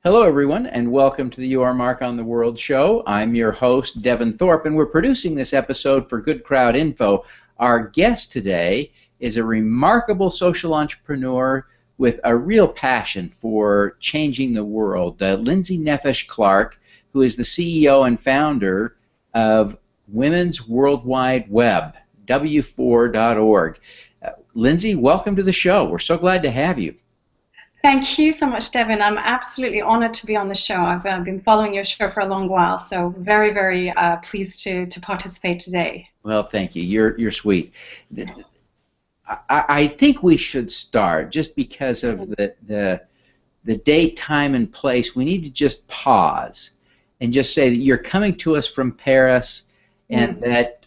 Hello, everyone, and welcome to the You Are Mark on the World show. I'm your host, Devin Thorpe, and we're producing this episode for GoodCrowd.info. Our guest today is a remarkable social entrepreneur with a real passion for changing the world, Lindsey Nefesh-Clarke, who is the CEO and founder of Women's World Wide Web, w4.org. Lindsey, welcome to the show. We're so glad to have you. Thank you so much, Devin. I'm absolutely honored to be on the show. I've been following your show for a long while, so very, very pleased to participate today. Well, thank you. You're sweet. I think we should start just because of the date, time, and place. We need to just pause and just say that you're coming to us from Paris, and that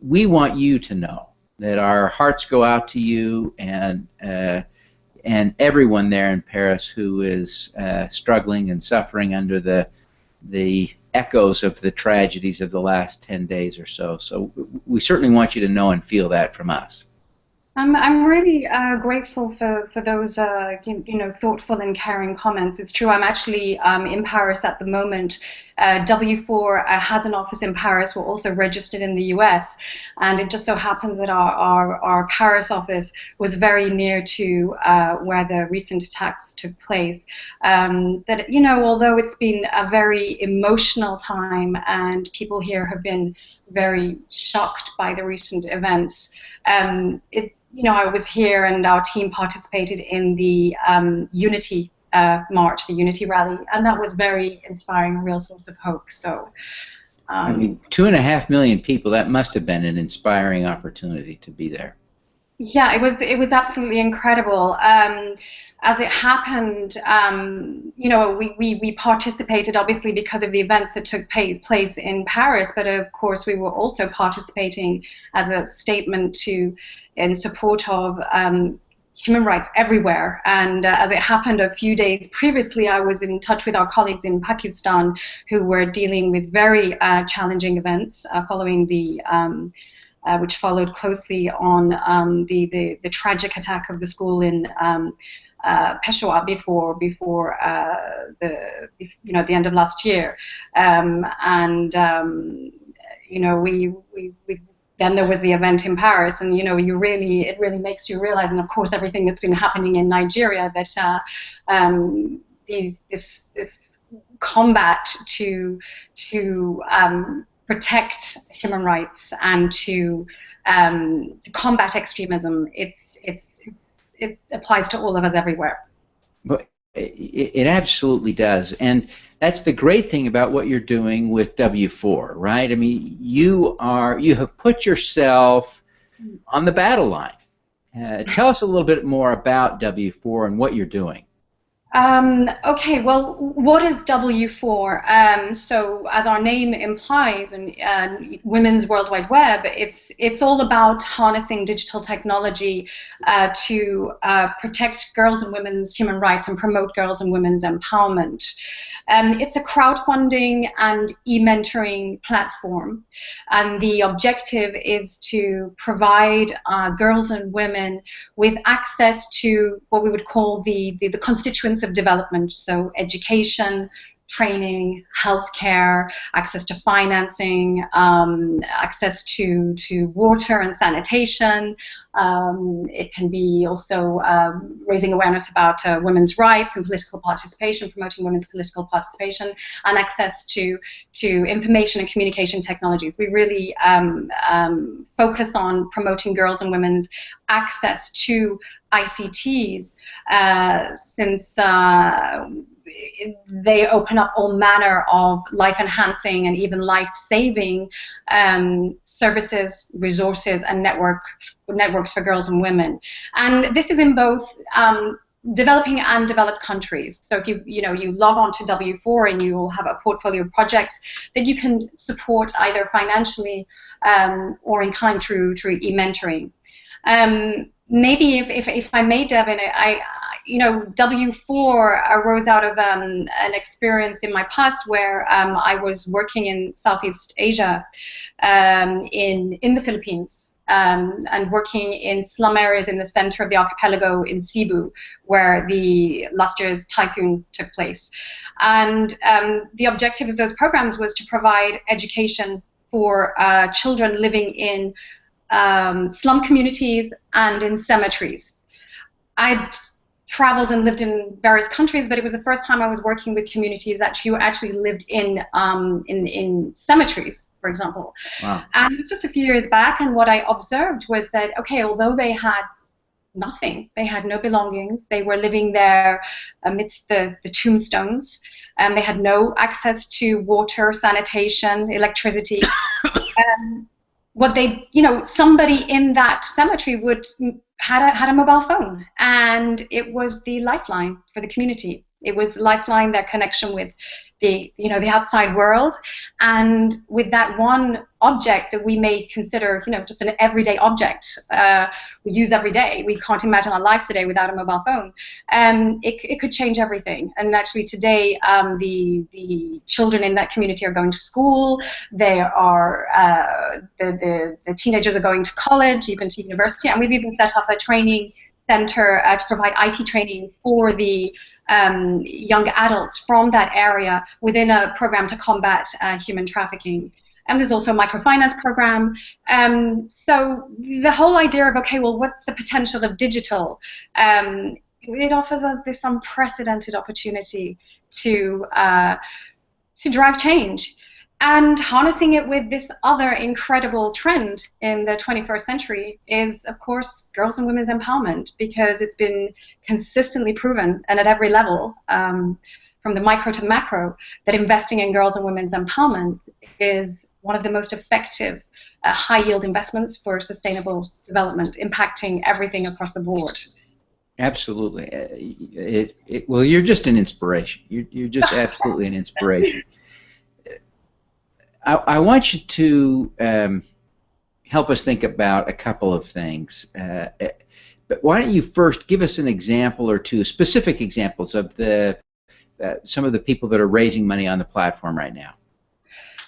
we want you to know that our hearts go out to you and everyone there in Paris who is struggling and suffering under the echoes of the tragedies of the last 10 days or so. So we certainly want you to know and feel that from us. I'm really grateful for those thoughtful and caring comments. It's true. I'm actually in Paris at the moment. W4 has an office in Paris. We're also registered in the US, and it just so happens that our Paris office was very near to where the recent attacks took place. Although it's been a very emotional time and people here have been very shocked by the recent events, I was here and our team participated in the Unity March, the Unity Rally, and that was very inspiring, a real source of hope. So, I mean, 2.5 million people, that must have been an inspiring opportunity to be there. Yeah, it was absolutely incredible. As it happened, we participated obviously because of the events that took place in Paris, but of course we were also participating as a statement in support of human rights everywhere. And as it happened a few days previously, I was in touch with our colleagues in Pakistan who were dealing with very challenging events following which followed closely on the tragic attack of the school in Peshawar before the end of last year, then there was the event in Paris, and it really makes you realize, and of course everything that's been happening in Nigeria, that this combat to protect human rights and to combat extremism, it applies to all of us everywhere. But it absolutely does, and that's the great thing about what you're doing with W4, right? I mean, you have put yourself on the battle line. Tell us a little bit more about W4 and what you're doing. Okay, well, what is W4? So, as our name implies, and Women's World Wide Web, it's all about harnessing digital technology to protect girls and women's human rights and promote girls and women's empowerment. It's a crowdfunding and e-mentoring platform, and the objective is to provide girls and women with access to what we would call the constituents of development, so education, training, healthcare, access to financing, access to water and sanitation. It can be also raising awareness about women's rights and political participation, promoting women's political participation, and access to information and communication technologies. We really focus on promoting girls and women's access to ICTs since they open up all manner of life-enhancing and even life-saving services, resources, and networks for girls and women. And this is in both developing and developed countries. So if you log on to W4 and you will have a portfolio of projects that you can support either financially or in kind through e-mentoring. Maybe if I may, Devin, W4 arose out of an experience in my past where I was working in Southeast Asia, in the Philippines, and working in slum areas in the center of the archipelago in Cebu, where the last year's typhoon took place. And the objective of those programs was to provide education for children living in slum communities and in cemeteries. I'd traveled and lived in various countries, but it was the first time I was working with communities who actually lived in cemeteries, for example. Wow. And it was just a few years back, and what I observed was that, okay, although they had nothing, they had no belongings, they were living there amidst the tombstones, and they had no access to water, sanitation, electricity. What they, somebody in that cemetery had a mobile phone, and it was the lifeline for the community. It was the lifeline, their connection with the outside world, and with that one object that we may consider, just an everyday object we use every day. We can't imagine our lives today without a mobile phone. It could change everything. And actually today, the children in that community are going to school. They are the teenagers are going to college, even to university, and we've even set up a training center to provide IT training for the young adults from that area within a program to combat human trafficking. And there's also a microfinance program. So the whole idea of, okay, well, what's the potential of digital? It offers us this unprecedented opportunity to drive change. And harnessing it with this other incredible trend in the 21st century is, of course, girls and women's empowerment, because it's been consistently proven, and at every level, from the micro to the macro, that investing in girls and women's empowerment is one of the most effective high-yield investments for sustainable development, impacting everything across the board. Absolutely. Well, you're just an inspiration. You're just absolutely an inspiration. I want you to help us think about a couple of things. But why don't you first give us an example or two, specific examples of some of the people that are raising money on the platform right now?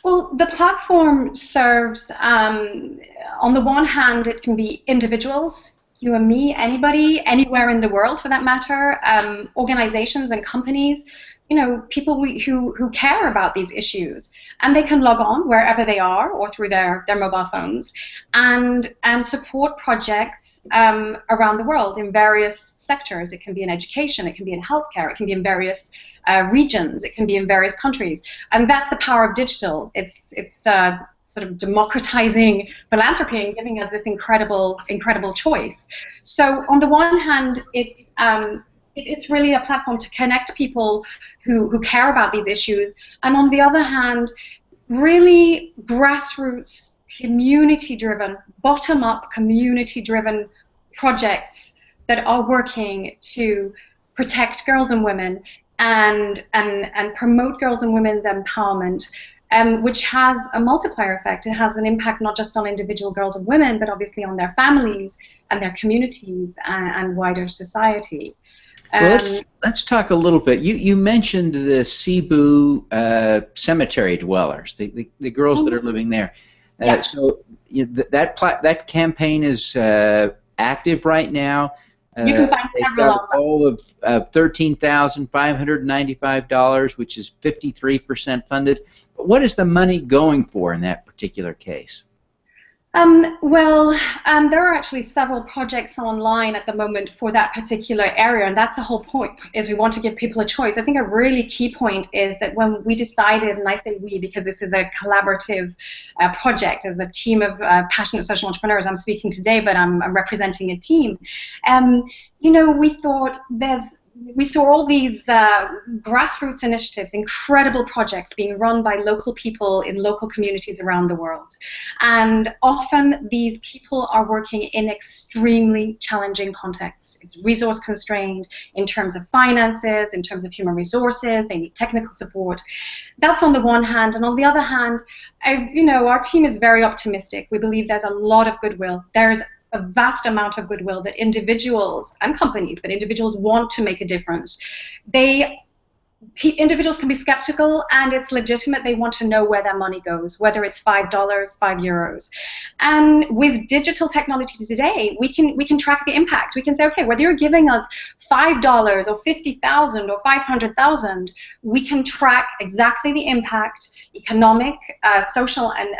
Well, the platform serves, on the one hand, it can be individuals, you and me, anybody, anywhere in the world for that matter, organizations and companies, people who care about these issues, and they can log on wherever they are or through their mobile phones and support projects around the world in various sectors. It can be in education, it can be in healthcare, it can be in various regions, it can be in various countries, and that's the power of digital. It's sort of democratizing philanthropy and giving us this incredible choice. So on the one hand, it's really a platform to connect people who care about these issues, and on the other hand, really grassroots, community-driven, bottom-up, community-driven projects that are working to protect girls and women and promote girls and women's empowerment, which has a multiplier effect. It has an impact not just on individual girls and women, but obviously on their families and their communities and wider society. Well, let's talk a little bit. You mentioned the Cebu cemetery dwellers, the girls that are living there. Yeah. So that campaign is active right now. You can find they've several got a goal of $13,595, which is 53% funded. But what is the money going for in that particular case? There are actually several projects online at the moment for that particular area, and that's the whole point, is we want to give people a choice. I think a really key point is that when we decided, and I say we because this is a collaborative project as a team of passionate social entrepreneurs. I'm speaking today, but I'm representing a team. We thought we saw all these grassroots initiatives, incredible projects being run by local people in local communities around the world. And often these people are working in extremely challenging contexts. It's resource constrained in terms of finances, in terms of human resources, they need technical support. That's on the one hand. And on the other hand, our team is very optimistic. We believe there's a lot of goodwill. There's a vast amount of goodwill that individuals and companies, but individuals want to make a difference. They individuals can be skeptical, and it's legitimate. They want to know where their money goes, whether it's $5, €5. And with digital technology today, we can track the impact. We can say, okay, whether you're giving us $5 or 50,000 or 500,000, we can track exactly the impact, economic, social, and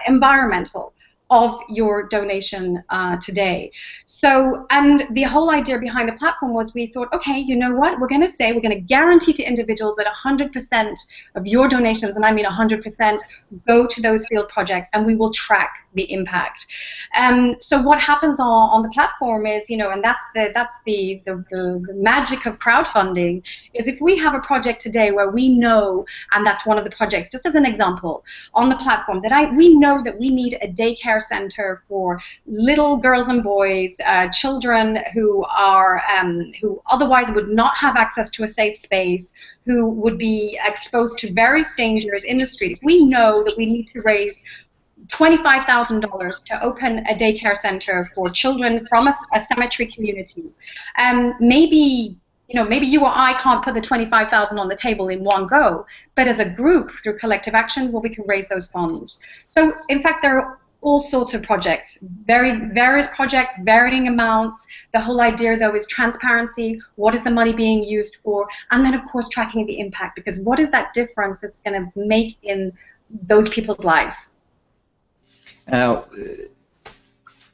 environmental, of your donation today. So, and the whole idea behind the platform was, we thought, okay, you know what, we're going to guarantee to individuals that 100% of your donations, and I mean 100%, go to those field projects, and we will track the impact. So what happens on the platform is, and that's the magic of crowdfunding, is if we have a project today where we know, and that's one of the projects, just as an example, on the platform, that we know that we need a daycare center for little girls and boys, children who otherwise would not have access to a safe space, who would be exposed to various dangers in the street. We know that we need to raise $25,000 to open a daycare center for children from a cemetery community. Maybe you or I can't put the $25,000 on the table in one go, but as a group, through collective action, well, we can raise those funds. So, in fact, there are all sorts of projects, various projects, varying amounts. The whole idea, though, is transparency. What is the money being used for? And then, of course, tracking the impact, because what is that difference it's going to make in those people's lives?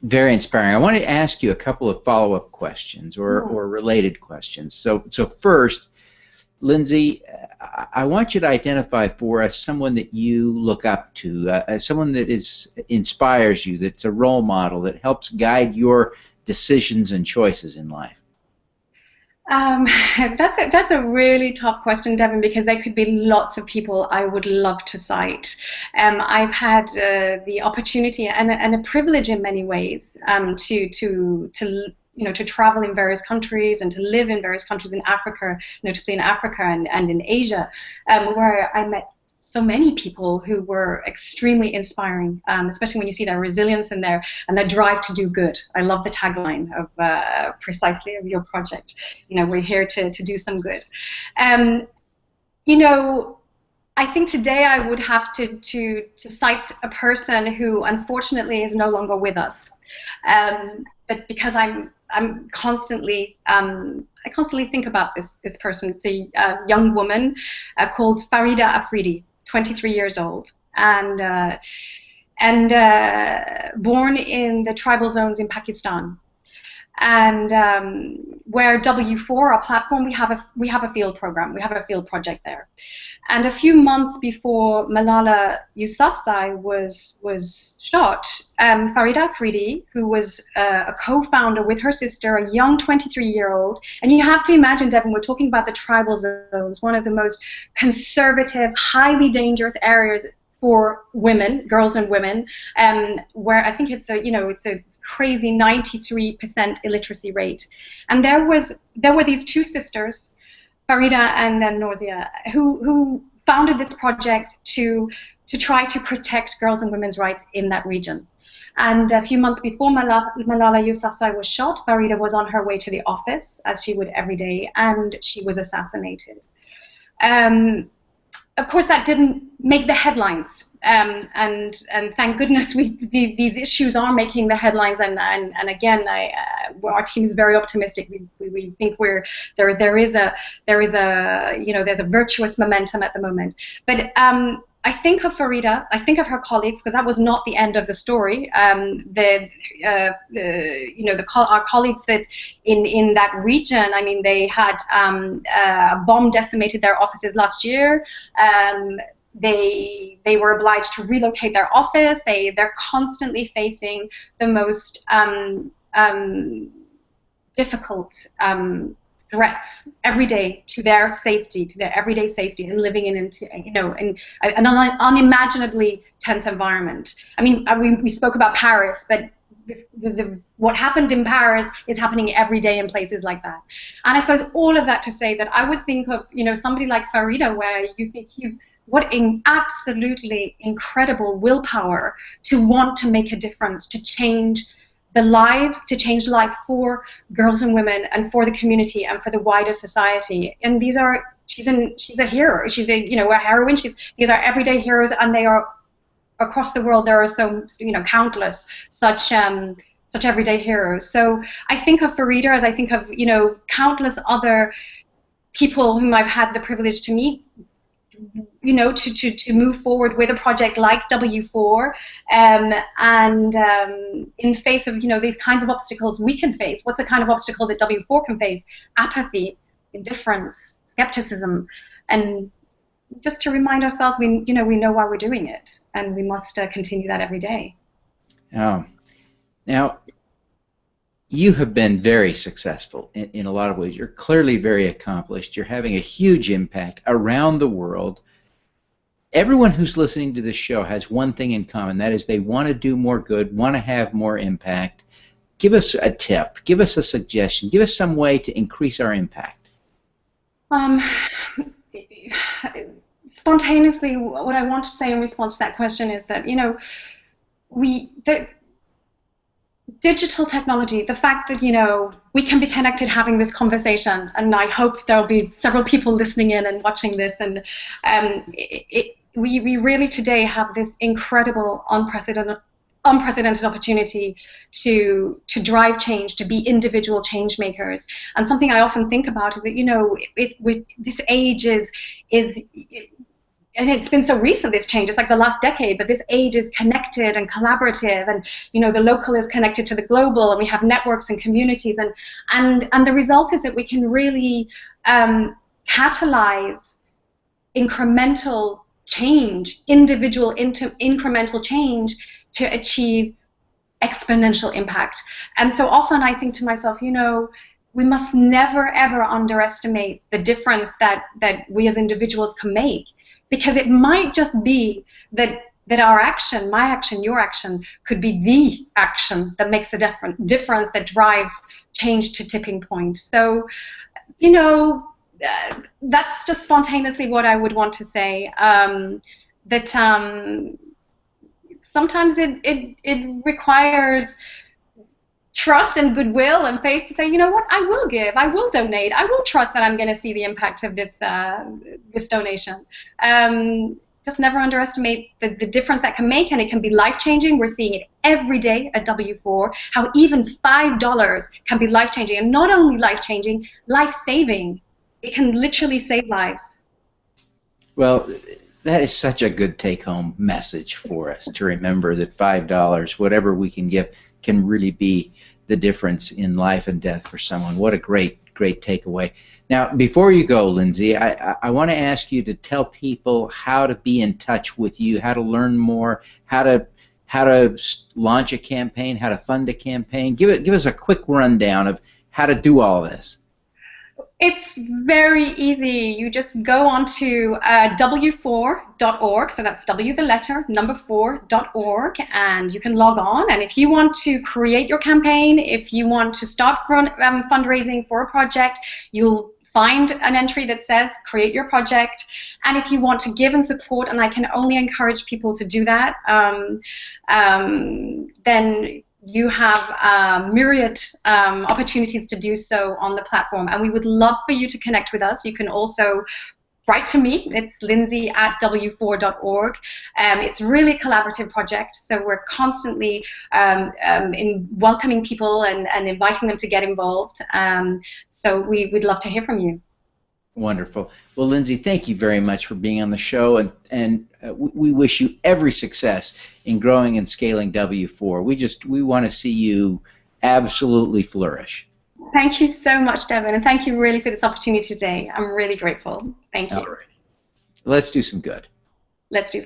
Very inspiring. I want to ask you a couple of follow-up questions or related questions. So first, Lindsey, I want you to identify for us someone that you look up to, someone that inspires you, that's a role model, that helps guide your decisions and choices in life. That's a really tough question, Devin, because there could be lots of people I would love to cite. I've had the opportunity and a privilege in many ways to travel in various countries and to live in various countries in Africa, notably in Africa and in Asia, where I met so many people who were extremely inspiring, especially when you see their resilience and their drive to do good. I love the tagline of precisely of your project. We're here to do some good. I think today I would have to cite a person who unfortunately is no longer with us, but because I'm constantly I constantly think about this person. It's a young woman called Farida Afridi, 23 years old, and born in the tribal zones in Pakistan. And where W4, our platform, we have a field program, we have a field project there. And a few months before Malala Yousafzai was shot, Farida Afridi, who was a co-founder with her sister, a young 23-year-old, and you have to imagine, Devin, we're talking about the tribal zones, one of the most conservative, highly dangerous areas for women, girls and women, where I think it's a crazy 93% illiteracy rate. And there were these two sisters, Farida and Nausea, who founded this project to try to protect girls and women's rights in that region. And a few months before Malala Yousafzai was shot, Farida was on her way to the office, as she would every day, and she was assassinated. Of course, that didn't make the headlines, and thank goodness these issues are making the headlines. And again, our team is very optimistic. We think there's a virtuous momentum at the moment. But I think of Farida, I think of her colleagues, because that was not the end of the story. Our colleagues that in that region, I mean, they had a bomb decimated their offices last year. They were obliged to relocate their office. They're constantly facing the most difficult threats every day to their safety, to their everyday safety, and living in an unimaginably tense environment. I mean, we spoke about Paris, but what happened in Paris is happening every day in places like that. And I suppose all of that to say that I would think of somebody like Farida, where you think what an absolutely incredible willpower to want to make a difference, to change the lives, to change life for girls and women and for the community and for the wider society. And these are she's a hero. She's a heroine. These are everyday heroes, and they are across the world. There are countless such everyday heroes. So I think of Farida as I think of countless other people whom I've had the privilege to meet, to move forward with a project like W4, and in face of these kinds of obstacles we can face. What's the kind of obstacle that W4 can face? Apathy, indifference, skepticism, and just to remind ourselves we know why we're doing it, and we must continue that every day. Now, you have been very successful in a lot of ways. You're clearly very accomplished. You're having a huge impact around the world. Everyone who's listening to this show has one thing in common. That is, they want to do more good, want to have more impact. Give us a tip. Give us a suggestion. Give us some way to increase our impact. Spontaneously, what I want to say in response to that question is that, digital technology, the fact that we can be connected having this conversation, and I hope there'll be several people listening in and watching this, and we really today have this incredible unprecedented opportunity to drive change, to be individual change makers. And something I often think about is that this age is and it's been so recent, this change, it's like the last decade, but this age is connected and collaborative, and the local is connected to the global, and we have networks and communities, and the result is that we can really catalyze incremental change, individual incremental change, to achieve exponential impact. And so often I think to myself, we must never ever underestimate the difference that we as individuals can make. Because it might just be that our action, my action, your action, could be the action that makes a difference, that drives change to tipping point. So, that's just spontaneously what I would want to say. That sometimes it requires trust and goodwill and faith to say, what, I will give, I will donate, I will trust that I'm going to see the impact of this donation. Just never underestimate the difference that can make, and it can be life-changing. We're seeing it every day at W4, how even $5 can be life-changing, and not only life-changing, life-saving. It can literally save lives. Well, that is such a good take-home message for us, to remember that $5, whatever we can give, can really be the difference in life and death for someone. What a great takeaway. Now, before you go, Lindsey, I want to ask you to tell people how to be in touch with you, how to learn more, how to launch a campaign, how to fund a campaign. Give us a quick rundown of how to do all this. It's very easy. You just go on to w4.org, so that's W the letter, number 4.org, and you can log on. And if you want to create your campaign, if you want to start fundraising for a project, you'll find an entry that says create your project. And if you want to give and support, and I can only encourage people to do that, then you have myriad opportunities to do so on the platform, and we would love for you to connect with us. You can also write to me. It's lindsey@w4.org. It's really a collaborative project, so we're constantly welcoming people and inviting them to get involved. So we'd love to hear from you. Wonderful. Well, Lindsey, thank you very much for being on the show, and we wish you every success in growing and scaling W4. We want to see you absolutely flourish. Thank you so much, Devin, and thank you really for this opportunity today. I'm really grateful. Thank you. All right. Let's do some good. Let's do